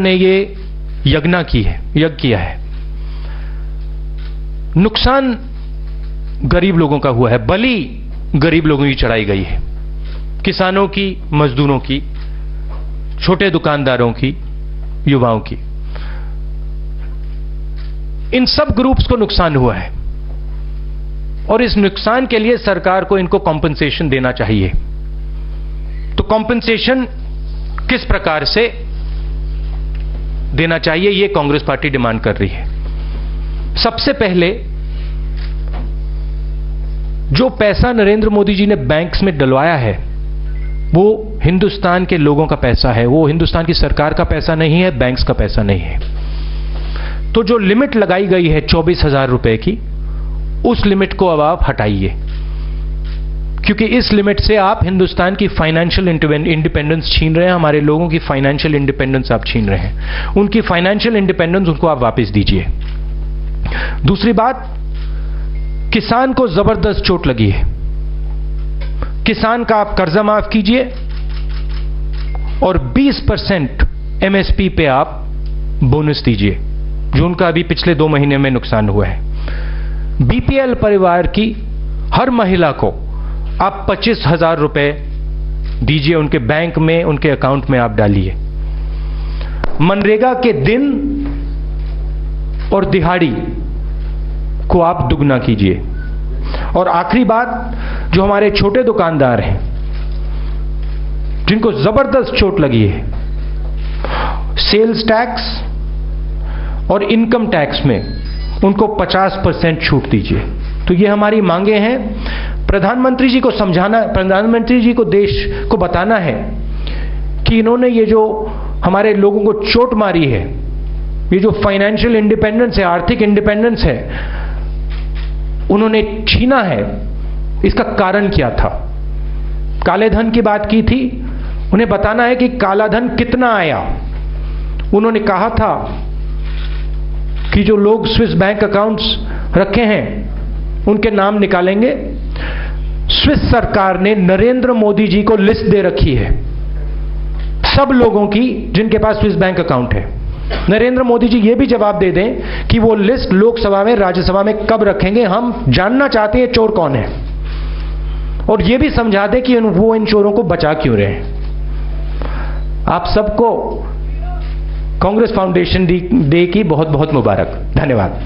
ने ये यज्ञ किया है। नुकसान गरीब लोगों का हुआ है, बलि गरीब लोगों की चढ़ाई गई है, किसानों की, मजदूरों की, छोटे दुकानदारों की, युवाओं की। इन सब ग्रुप्स को नुकसान हुआ है और इस नुकसान के लिए सरकार को इनको कॉम्पेंसेशन देना चाहिए। तो कॉम्पेंसेशन किस प्रकार से देना चाहिए, यह कांग्रेस पार्टी डिमांड कर रही है। सबसे पहले जो पैसा नरेंद्र मोदी जी ने बैंक्स में डलवाया है वो हिंदुस्तान के लोगों का पैसा है, वो हिंदुस्तान की सरकार का पैसा नहीं है, बैंक्स का पैसा नहीं है। तो जो लिमिट लगाई गई है 24,000 रुपए की, उस लिमिट को अब आप हटाइए, क्योंकि इस लिमिट से आप हिंदुस्तान की फाइनेंशियल इंडिपेंडेंस छीन रहे हैं, हमारे लोगों की फाइनेंशियल इंडिपेंडेंस आप छीन रहे हैं। उनकी फाइनेंशियल इंडिपेंडेंस उनको आप वापस दीजिए। दूसरी बात, किसान को जबरदस्त चोट लगी है, किसान का आप कर्जा माफ कीजिए और 20% एमएसपी पे आप बोनस दीजिए, जो उनका अभी पिछले 2 महीने में नुकसान हुआ है। बीपीएल परिवार की हर महिला को आप 25,000 रुपए दीजिए, उनके बैंक में, उनके अकाउंट में आप डालिए। मनरेगा के दिन और दिहाड़ी को आप दुगना कीजिए। और आखिरी बात, जो हमारे छोटे दुकानदार हैं जिनको जबरदस्त चोट लगी है, सेल्स टैक्स और इनकम टैक्स में उनको 50% छूट दीजिए। तो ये हमारी मांगे हैं। प्रधानमंत्री जी को समझाना, प्रधानमंत्री जी को देश को बताना है कि इन्होंने ये जो हमारे लोगों को चोट मारी है, ये जो फाइनेंशियल इंडिपेंडेंस है, आर्थिक इंडिपेंडेंस है, उन्होंने छीना है। इसका कारण क्या था? काले धन की बात की थी, उन्हें बताना है कि काला धन कितना आया। उन्होंने कहा था कि जो लोग स्विस बैंक अकाउंट्स रखे हैं उनके नाम निकालेंगे। स्विस सरकार ने नरेंद्र मोदी जी को लिस्ट दे रखी है सब लोगों की जिनके पास स्विस बैंक अकाउंट है। नरेंद्र मोदी जी ये भी जवाब दे दें कि वो लिस्ट लोकसभा में, राज्यसभा में कब रखेंगे। हम जानना चाहते हैं चोर कौन है, और ये भी समझा दें कि वो इन चोरों को बचा क्यों रहे हैं। आप सबको कांग्रेस फाउंडेशन डे की बहुत बहुत मुबारक। धन्यवाद।